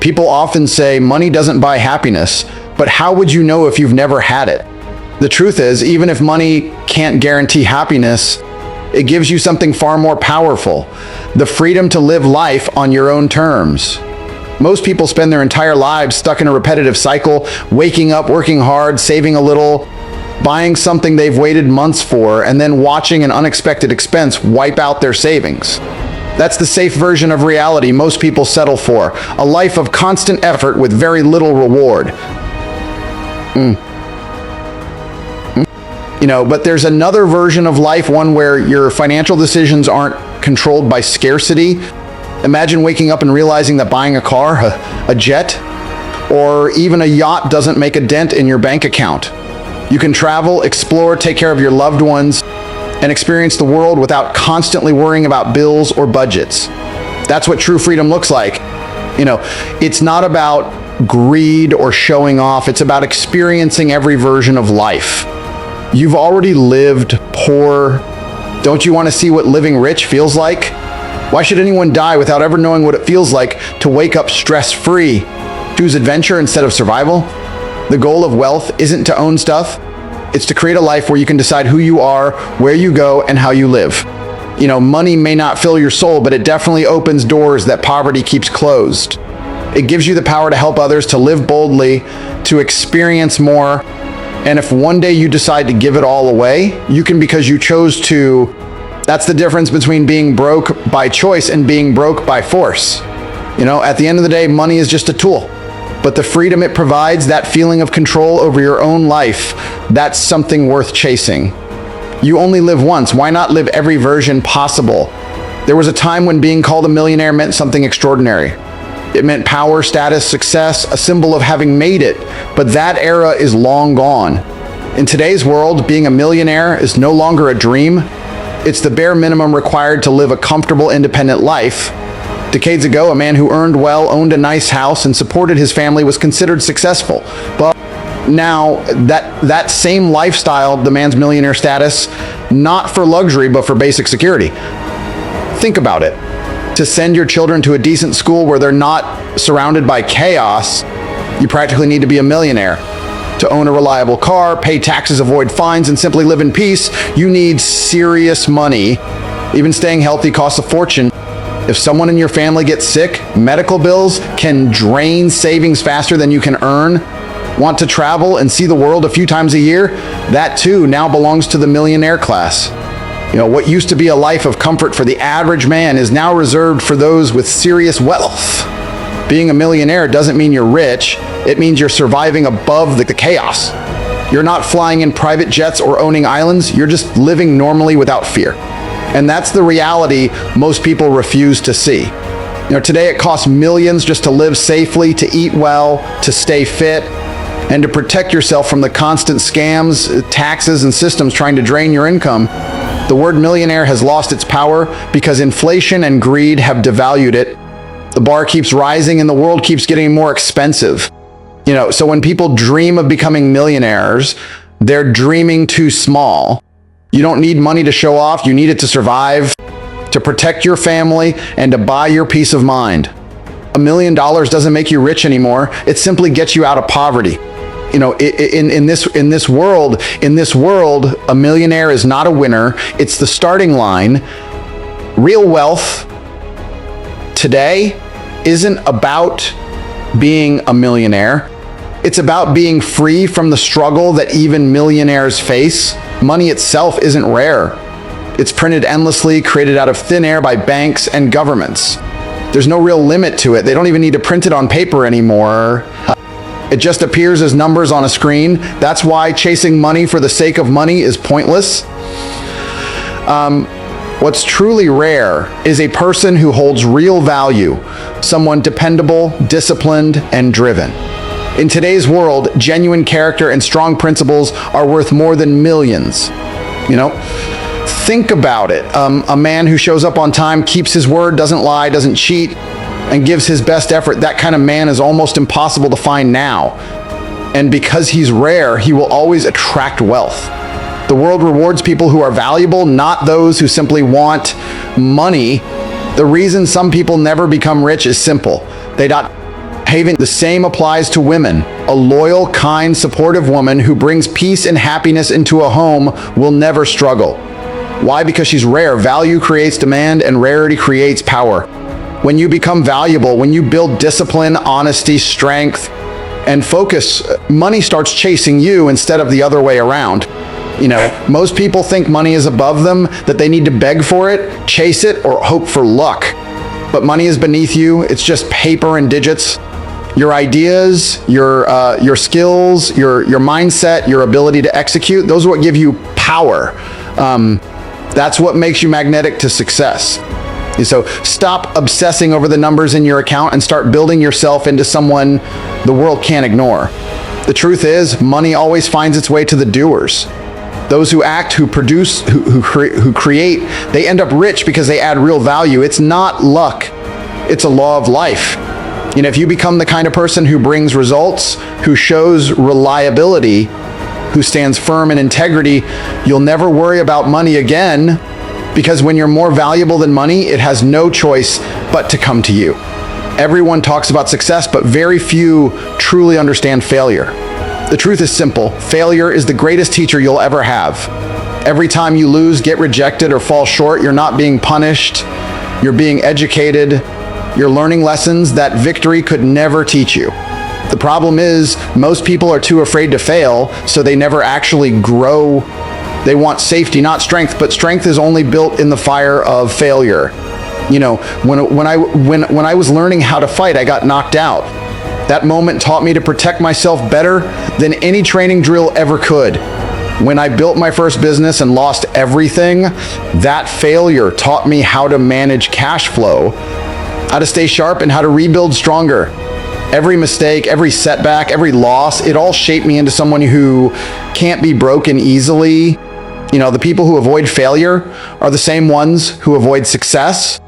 People often say money doesn't buy happiness, but how would you know if you've never had it? The truth is, even if money can't guarantee happiness, it gives you something far more powerful: the freedom to live life on your own terms. Most people spend their entire lives stuck in a repetitive cycle, waking up, working hard, saving a little, buying something they've waited months for, and then watching an unexpected expense wipe out their savings. That's the safe version of reality most people settle for: a life of constant effort with very little reward. But there's another version of life, one where your financial decisions aren't controlled by scarcity. Imagine waking up and realizing that buying a car, a jet, or even a yacht doesn't make a dent in your bank account. You can travel, explore, take care of your loved ones, and experience the world without constantly worrying about bills or budgets. That's what true freedom looks like. It's not about greed or showing off. It's about experiencing every version of life. You've already lived poor. Don't you want to see what living rich feels like? Why should anyone die without ever knowing what it feels like to wake up stress-free? Choose adventure instead of survival? The goal of wealth isn't to own stuff. It's to create a life where you can decide who you are, where you go, and how you live. Money may not fill your soul, but it definitely opens doors that poverty keeps closed. It gives you the power to help others, to live boldly, to experience more. And if one day you decide to give it all away, you can, because you chose to. That's the difference between being broke by choice and being broke by force. At the end of the day, money is just a tool. But the freedom it provides, that feeling of control over your own life, that's something worth chasing. You only live once. Why not live every version possible? There was a time when being called a millionaire meant something extraordinary. It meant power, status, success, a symbol of having made it. But that era is long gone. In today's world, being a millionaire is no longer a dream. It's the bare minimum required to live a comfortable, independent life. Decades ago, a man who earned well, owned a nice house, and supported his family was considered successful. But now, that same lifestyle demands millionaire status, not for luxury, but for basic security. Think about it. To send your children to a decent school where they're not surrounded by chaos, you practically need to be a millionaire. To own a reliable car, pay taxes, avoid fines, and simply live in peace, you need serious money. Even staying healthy costs a fortune. If someone in your family gets sick, medical bills can drain savings faster than you can earn. Want to travel and see the world a few times a year? That too now belongs to the millionaire class. What used to be a life of comfort for the average man is now reserved for those with serious wealth. Being a millionaire doesn't mean you're rich. It means you're surviving above the chaos. You're not flying in private jets or owning islands. You're just living normally without fear. And that's the reality most people refuse to see. Today it costs millions just to live safely, to eat well, to stay fit, and to protect yourself from the constant scams, taxes, and systems trying to drain your income. The word millionaire has lost its power because inflation and greed have devalued it. The bar keeps rising and the world keeps getting more expensive. So when people dream of becoming millionaires, they're dreaming too small. You don't need money to show off. You need it to survive, to protect your family, and to buy your peace of mind. $1 million doesn't make you rich anymore. It simply gets you out of poverty. In this world, a millionaire is not a winner. It's the starting line. Real wealth today isn't about being a millionaire. It's about being free from the struggle that even millionaires face. Money itself isn't rare. It's printed endlessly, created out of thin air by banks and governments. There's no real limit to it. They don't even need to print it on paper anymore. It just appears as numbers on a screen. That's why chasing money for the sake of money is pointless. What's truly rare is a person who holds real value, someone dependable, disciplined, and driven. In today's world, genuine character and strong principles are worth more than millions. Think about it. A man who shows up on time, keeps his word, doesn't lie, doesn't cheat, and gives his best effort. That kind of man is almost impossible to find now. And because he's rare, he will always attract wealth. The world rewards people who are valuable, not those who simply want money. The reason some people never become rich is simple. They don't Haven, the same applies to women. A loyal, kind, supportive woman who brings peace and happiness into a home will never struggle. Why? Because she's rare. Value creates demand, and rarity creates power. When you become valuable, when you build discipline, honesty, strength, and focus, money starts chasing you instead of the other way around. Most people think money is above them, that they need to beg for it, chase it, or hope for luck. But money is beneath you. It's just paper and digits. Your ideas, your skills, your mindset, your ability to execute, those are what give you power. That's what makes you magnetic to success. So stop obsessing over the numbers in your account and start building yourself into someone the world can't ignore. The truth is, money always finds its way to the doers. Those who act, who produce, who create, they end up rich because they add real value. It's not luck. It's a law of life. If you become the kind of person who brings results, who shows reliability, who stands firm in integrity, you'll never worry about money again, because when you're more valuable than money, it has no choice but to come to you. Everyone talks about success, but very few truly understand failure. The truth is simple. Failure is the greatest teacher you'll ever have. Every time you lose, get rejected, or fall short, you're not being punished. You're being educated. You're learning lessons that victory could never teach you. The problem is, most people are too afraid to fail, so they never actually grow. They want safety, not strength, but strength is only built in the fire of failure. When I was learning how to fight, I got knocked out. That moment taught me to protect myself better than any training drill ever could. When I built my first business and lost everything, that failure taught me how to manage cash flow, how to stay sharp, and how to rebuild stronger. Every mistake, every setback, every loss, it all shaped me into someone who can't be broken easily. The people who avoid failure are the same ones who avoid success.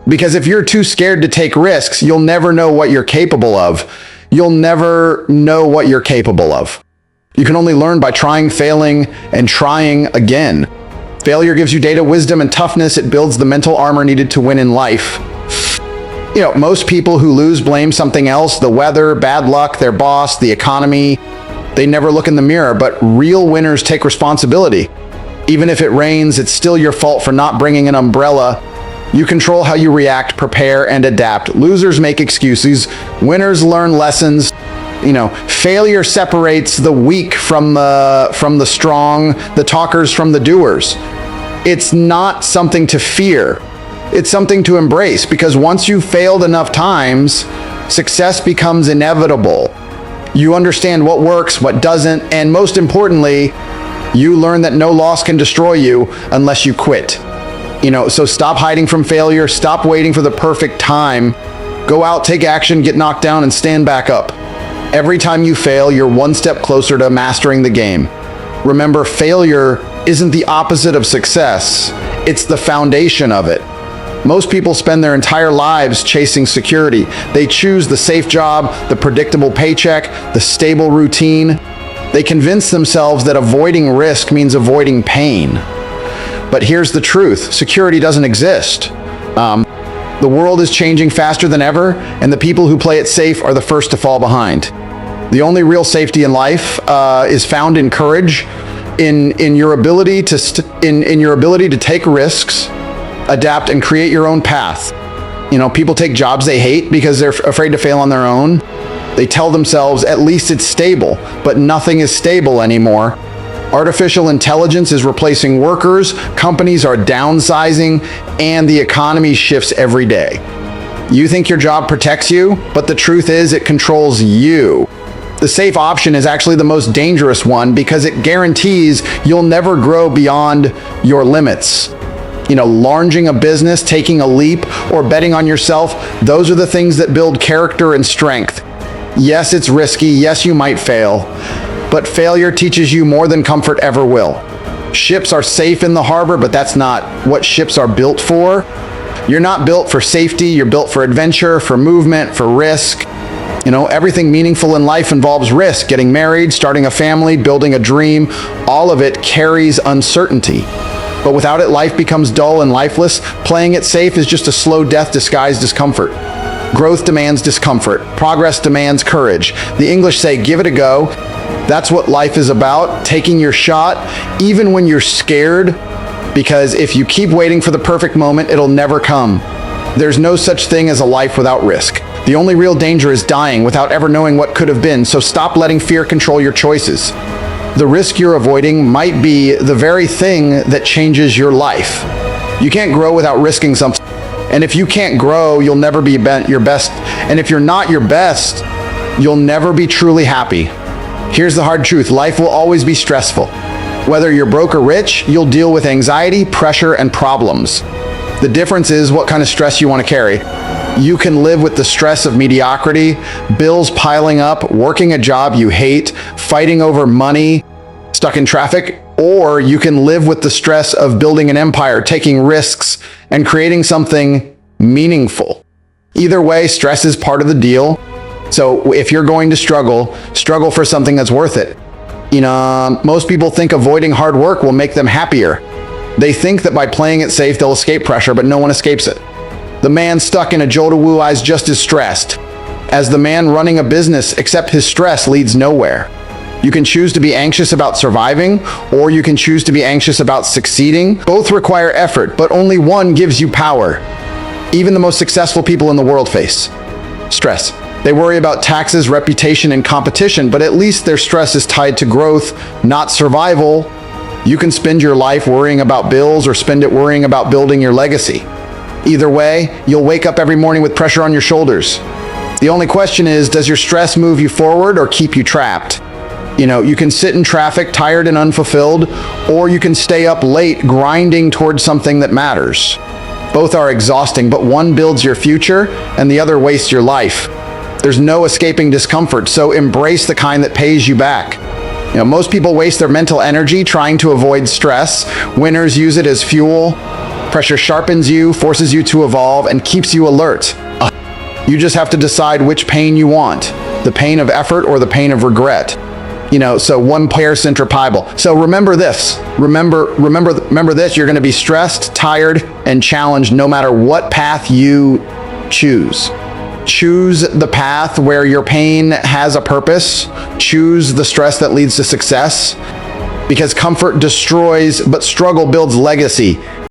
Because if you're too scared to take risks, you'll never know what you're capable of. You'll never know what you're capable of. You can only learn by trying, failing, and trying again. Failure gives you data, wisdom, and toughness. It builds the mental armor needed to win in life. Most people who lose blame something else, the weather, bad luck, their boss, the economy. They never look in the mirror, but real winners take responsibility. Even if it rains, it's still your fault for not bringing an umbrella. You control how you react, prepare, and adapt. Losers make excuses. Winners learn lessons. Failure separates the weak from the strong, the talkers from the doers. It's not something to fear. It's something to embrace, because once you've failed enough times, success becomes inevitable. You understand what works, what doesn't, and most importantly, you learn that no loss can destroy you unless you quit. So stop hiding from failure, stop waiting for the perfect time. Go out, take action, get knocked down, and stand back up. Every time you fail, you're one step closer to mastering the game. Remember, failure isn't the opposite of success. It's the foundation of it. Most people spend their entire lives chasing security. They choose the safe job, the predictable paycheck, the stable routine. They convince themselves that avoiding risk means avoiding pain. But here's the truth. Security doesn't exist. The world is changing faster than ever, and the people who play it safe are the first to fall behind. The only real safety in life is found in courage, in your ability to take risks, adapt, and create your own path. People take jobs they hate because they're afraid to fail on their own. They tell themselves, at least it's stable, but nothing is stable anymore. Artificial intelligence is replacing workers, companies are downsizing, and the economy shifts every day. You think your job protects you, but the truth is it controls you. The safe option is actually the most dangerous one because it guarantees you'll never grow beyond your limits. Launching a business, taking a leap, or betting on yourself, those are the things that build character and strength. Yes, it's risky. Yes, you might fail. But failure teaches you more than comfort ever will. Ships are safe in the harbor, but that's not what ships are built for. You're not built for safety. You're built for adventure, for movement, for risk. Everything meaningful in life involves risk. Getting married, starting a family, building a dream, all of it carries uncertainty. But without it, life becomes dull and lifeless. Playing it safe is just a slow death disguised discomfort. Growth demands discomfort. Progress demands courage. The English say, give it a go. That's what life is about, taking your shot, even when you're scared, because if you keep waiting for the perfect moment, it'll never come. There's no such thing as a life without risk. The only real danger is dying without ever knowing what could have been, so stop letting fear control your choices. The risk you're avoiding might be the very thing that changes your life. You can't grow without risking something. And if you can't grow, you'll never be your best. And if you're not your best, you'll never be truly happy. Here's the hard truth. Life will always be stressful. Whether you're broke or rich, you'll deal with anxiety, pressure, and problems. The difference is what kind of stress you want to carry. You can live with the stress of mediocrity, bills piling up, working a job you hate, fighting over money, stuck in traffic, or you can live with the stress of building an empire, taking risks, and creating something meaningful. Either way, stress is part of the deal. So if you're going to struggle for something that's worth it. Most people think avoiding hard work will make them happier. They think that by playing it safe, they'll escape pressure, but no one escapes it. The man stuck in a jolt of woo is just as stressed as the man running a business, except his stress leads nowhere. You can choose to be anxious about surviving, or you can choose to be anxious about succeeding. Both require effort, but only one gives you power. Even the most successful people in the world face stress. They worry about taxes, reputation, and competition, but at least their stress is tied to growth, not survival. You can spend your life worrying about bills or spend it worrying about building your legacy. Either way, you'll wake up every morning with pressure on your shoulders. The only question is, does your stress move you forward or keep you trapped? You can sit in traffic, tired and unfulfilled, or you can stay up late, grinding towards something that matters. Both are exhausting, but one builds your future and the other wastes your life. There's no escaping discomfort, so embrace the kind that pays you back. Most people waste their mental energy trying to avoid stress. Winners use it as fuel. Pressure sharpens you, forces you to evolve, and keeps you alert. You just have to decide which pain you want, the pain of effort or the pain of regret. So one pair centripetal. So remember this. Remember this. You're going to be stressed, tired, and challenged no matter what path you choose. Choose the path where your pain has a purpose. Choose the stress that leads to success. Because comfort destroys, but struggle builds legacy.